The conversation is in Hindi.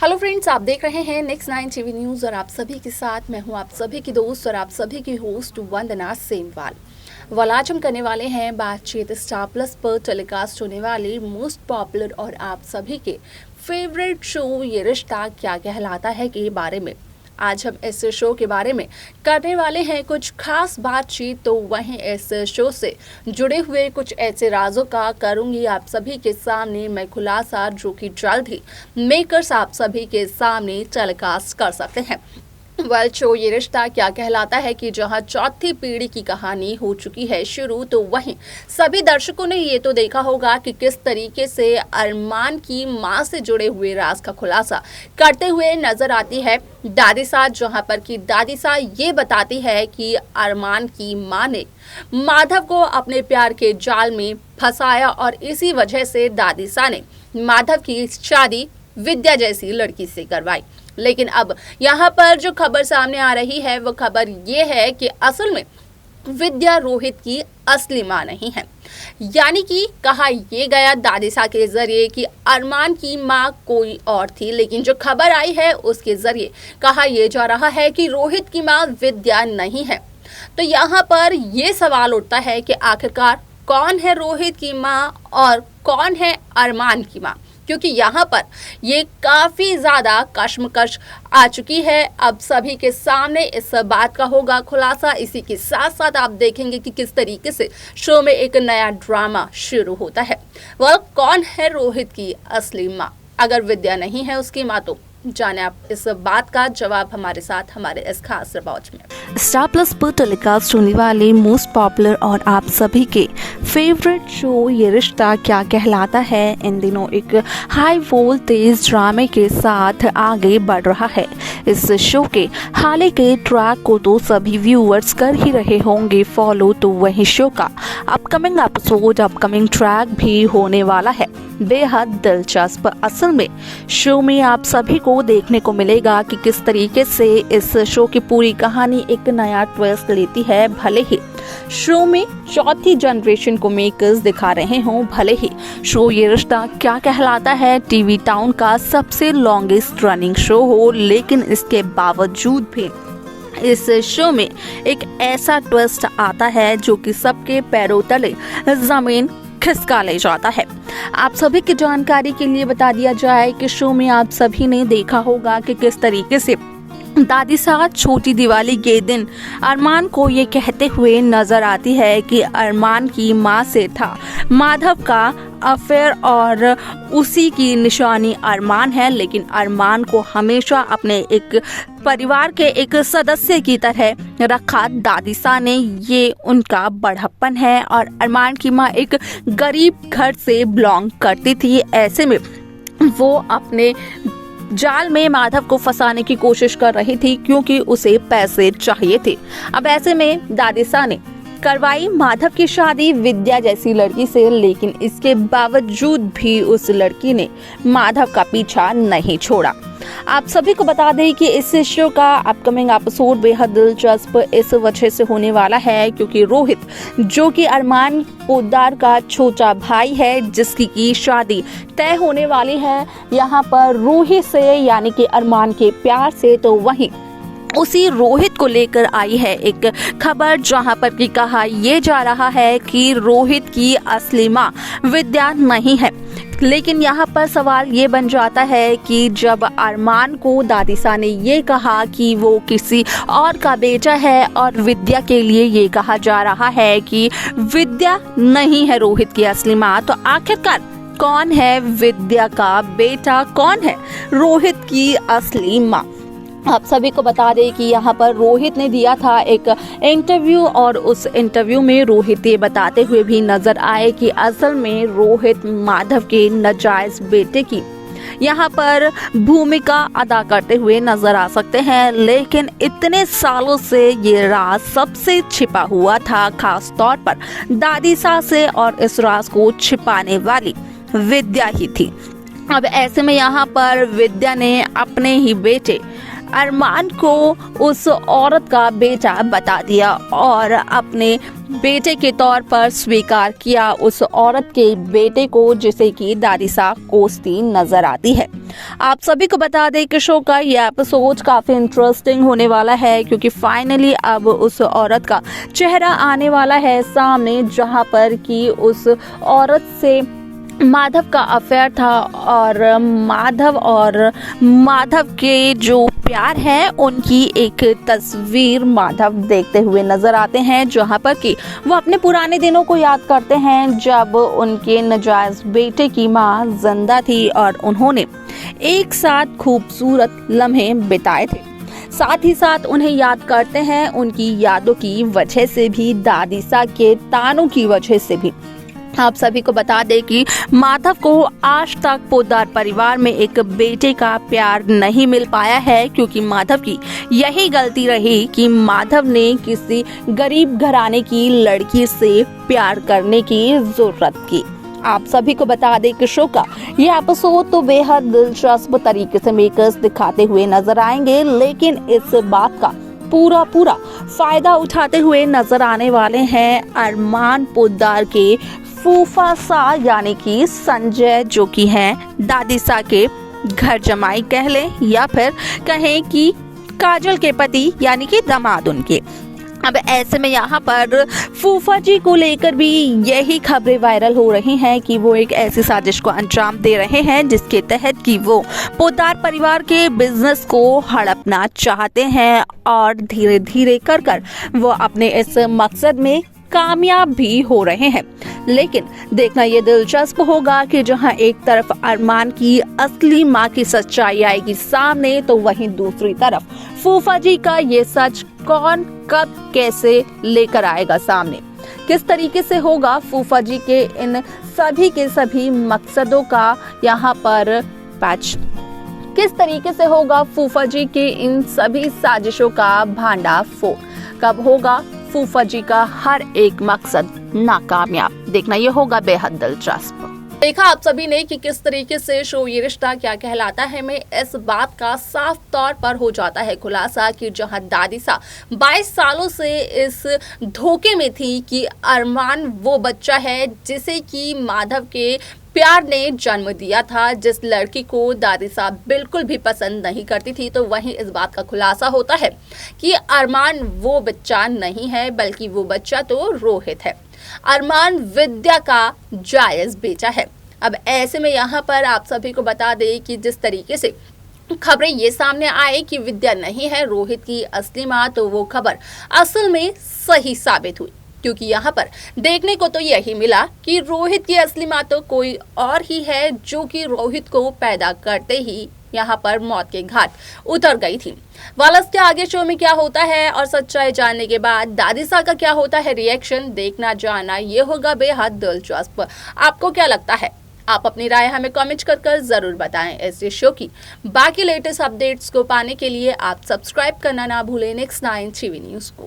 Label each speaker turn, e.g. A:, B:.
A: हेलो फ्रेंड्स, आप देख रहे हैं नेक्स्ट 9 टीवी न्यूज़ और आप सभी के साथ मैं हूं आप सभी की दोस्त और आप सभी की होस्ट वंदना सेमवाल। आज हम करने वाले हैं बातचीत स्टार प्लस पर टेलीकास्ट होने वाली मोस्ट पॉपुलर और आप सभी के फेवरेट शो ये रिश्ता क्या कहलाता है के बारे में। आज हम इस शो के बारे में करने वाले हैं कुछ खास बातचीत, तो वहीं इस शो से जुड़े हुए कुछ ऐसे राजों का करूंगी आप सभी के सामने मैं खुलासा, जो कि जल्द ही मेकर्स आप सभी के सामने टेलीकास्ट कर सकते हैं। शो ये रिश्ता क्या कहलाता है कि जहां चौथी पीढ़ी की कहानी हो चुकी है शुरू, तो वहीं सभी दर्शकों ने ये तो देखा होगा कि किस तरीके से अरमान की मां से जुड़े हुए राज का खुलासा करते हुए नजर आती है दादी सा, जहां पर कि दादी सा ये बताती है कि अरमान की मां ने माधव को अपने प्यार के जाल में फंसाया और इसी वजह से दादी सा ने माधव की शादी विद्या जैसी लड़की से करवाई। लेकिन अब यहाँ पर जो खबर सामने आ रही है वो खबर ये है कि असल में विद्या रोहित की असली मां नहीं है। यानी कि कहा ये गया दादिसा के जरिए कि अरमान की मां कोई और थी, लेकिन जो खबर आई है उसके जरिए कहा यह जा रहा है कि रोहित की मां विद्या नहीं है। तो यहाँ पर ये सवाल उठता है कि आखिरकार कौन है रोहित की मां और कौन है अरमान की मां, क्योंकि यहाँ पर ये काफ़ी ज़्यादा कश्मकश आ चुकी है। अब सभी के सामने इस बात का होगा खुलासा। इसी के साथ साथ आप देखेंगे कि किस तरीके से शो में एक नया ड्रामा शुरू होता है। वह कौन है रोहित की असली माँ? अगर विद्या नहीं है उसकी माँ, तो जाने आप इस बात का जवाब हमारे साथ हमारे इस खास रिपोर्ट में।
B: स्टार प्लस पर टेलीकास्ट होने वाले मोस्ट पॉपुलर और आप सभी के फेवरेट शो ये रिश्ता क्या कहलाता है इन दिनों एक हाई वोल्टेज ड्रामे के साथ आगे बढ़ रहा है। इस शो के हाल के ट्रैक को तो सभी व्यूअर्स कर ही रहे होंगे फॉलो, तो वही शो का अपकमिंग एपिसोड अपकमिंग ट्रैक भी होने वाला है बेहद दिलचस्प। असल में शो में आप सभी को देखने को मिलेगा कि किस तरीके से इस शो की पूरी कहानी एक नया ट्विस्ट लेती है। भले ही शो में चौथी जनरेशन को मेकर्स दिखा रहे हों, भले ही शो ये रिश्ता क्या कहलाता है टीवी टाउन का सबसे लॉन्गेस्ट रनिंग शो हो, लेकिन इसके बावजूद भी इस शो में एक ऐसा ट्विस्ट आता है जो कि सबके पैरों तले जमीन खिसका ले जाता है। आप सभी की जानकारी के लिए बता दिया जाए कि शो में आप सभी ने देखा होगा कि किस तरीके से दादी सा छोटी दिवाली के दिन अरमान को ये कहते हुए नजर आती है कि अरमान की मां से था माधव का अफेयर और उसी की निशानी अरमान है, लेकिन अरमान को हमेशा अपने एक परिवार के एक सदस्य की तरह रखा दादी सा ने। ये उनका बड़प्पन है और अरमान की मां एक गरीब घर से बिलोंग करती थी। ऐसे में वो अपने जाल में माधव को फंसाने की कोशिश कर रही थी क्योंकि उसे पैसे चाहिए थे। अब ऐसे में दादिसा ने करवाई माधव की शादी विद्या जैसी लड़की से, लेकिन इसके बावजूद भी उस लड़की ने माधव का पीछा नहीं छोड़ा। आप सभी को बता दें कि इस शो का अपकमिंग एपिसोड बेहद दिलचस्प इस वजह से होने वाला है क्योंकि रोहित, जो कि अरमान पोद्दार का छोटा भाई है, जिसकी की शादी तय होने वाली है यहाँ पर रूही से, यानी कि अरमान के प्यार से, तो वहीं उसी रोहित को लेकर आई है एक खबर जहां पर कि कहा यह जा रहा है कि रोहित की असली मां विद्या नहीं है। लेकिन यहाँ पर सवाल ये बन जाता है कि जब अरमान को दादिसा ने ये कहा कि वो किसी और का बेटा है और विद्या के लिए ये कहा जा रहा है कि विद्या नहीं है रोहित की असली मां, तो आखिरकार कौन है विद्या का बेटा, कौन है रोहित की असली मां? आप सभी को बता दें कि यहाँ पर रोहित ने दिया था एक इंटरव्यू और उस इंटरव्यू में रोहित ये बताते हुए भी नजर आए कि असल में रोहित माधव के नाजायज बेटे की यहाँ पर भूमिका अदा करते हुए नजर आ सकते हैं। लेकिन इतने सालों से ये राज सबसे छिपा हुआ था, खास तौर पर दादिसा से, और इस राज को छिपाने वाली विद्या ही थी। अब ऐसे में यहाँ पर विद्या ने अपने ही बेटे अरमान को उस औरत का बेटा बता दिया और अपने बेटे के तौर पर स्वीकार किया उस औरत के बेटे को, जिसे कि दादिसा कोसती नजर आती है। आप सभी को बता दें कि शो का ये एपिसोड काफी इंटरेस्टिंग होने वाला है, क्योंकि फाइनली अब उस औरत का चेहरा आने वाला है सामने, जहां पर कि उस औरत से माधव का अफेयर था और माधव के जो प्यार है उनकी एक तस्वीर माधव देखते हुए नजर आते हैं, जहां पर कि वो अपने पुराने दिनों को याद करते हैं जब उनके नाजायज बेटे की मां जिंदा थी और उन्होंने एक साथ खूबसूरत लम्हे बिताए थे। साथ ही साथ उन्हें याद करते हैं उनकी यादों की वजह से भी, दादिसा के तानों की वजह से भी। आप सभी को बता दें कि माधव को आज तक पोद्दार परिवार में एक बेटे का प्यार नहीं मिल पाया है, क्योंकि माधव की यही गलती रही कि माधव ने किसी गरीब घराने की लड़की से प्यार करने की जरूरत की। आप सभी को बता दें कि शो का ये एपिसोड तो बेहद दिलचस्प तरीके से मेकर्स दिखाते हुए नजर आएंगे, लेकिन इस बात का पूरा फायदा उठाते हुए नजर आने वाले हैं अरमान पोद्दार के फूफा सा, यानी कि संजय, जो कि हैं दादिसा के घर जमाई कह लें या फिर कहें कि काजल के पति यानी कि दामाद उनके। अब ऐसे में यहाँ पर फूफा जी को लेकर भी यही खबरें वायरल हो रही हैं कि वो एक ऐसी साजिश को अंजाम दे रहे हैं जिसके तहत कि वो पोद्दार परिवार के बिजनेस को हड़पना चाहते हैं और धीरे धीरे कर वो अपने इस मकसद में कामयाब भी हो रहे हैं। लेकिन देखना ये दिलचस्प होगा कि जहां एक तरफ अरमान की असली मां की सच्चाई आएगी सामने, तो वहीं दूसरी तरफ फूफा जी का ये सच कौन कब कैसे लेकर आएगा सामने। किस तरीके से होगा फूफा जी के इन सभी के सभी मकसदों का यहाँ पर पैच, किस तरीके से होगा फूफा जी के इन सभी साजिशों का भांडाफोड़, कब होगा फूफा जी का हर एक मकसद नाकामयाब, देखना ये होगा बेहद दिलचस्प।
A: देखा आप सभी ने कि किस तरीके से शो ये रिश्ता क्या कहलाता है में इस बात का साफ तौर पर हो जाता है खुलासा कि जहां दादिसा 22 सालों से इस धोखे में थी कि अरमान वो बच्चा है जिसे कि माधव के प्यार ने जन्म दिया था, जिस लड़की को दादिसा बिल्कुल भी पसंद नहीं करती थी, तो वहीं इस बात का खुलासा होता है कि अरमान वो बच्चा नहीं है, बल्कि वो बच्चा तो रोहित है। अरमान विद्या का जायज बेटा है। अब ऐसे में यहाँ पर आप सभी को बता दें कि जिस तरीके से खबरें ये सामने आए कि विद्या नहीं है रोहित की असली मां, तो वो खबर असल में सही साबित हुई, क्योंकि यहाँ पर देखने को तो यही मिला कि रोहित की असली मां तो कोई और ही है, जो कि रोहित को पैदा करते ही यहाँ पर मौत के घाट उतर गई थी। वालस के आगे शो में क्या होता है और सच्चाई जानने के बाद दादिसा का क्या होता है रिएक्शन, देखना जानना ये होगा बेहद दिलचस्प। आपको क्या लगता है? आप अपनी राय हमें कमेंट कर जरूर बताएं। ऐसे शो की बाकी लेटेस्ट अपडेट्स को पाने के लिए आप सब्सक्राइब करना ना भूलें Next 9 टीवी न्यूज को।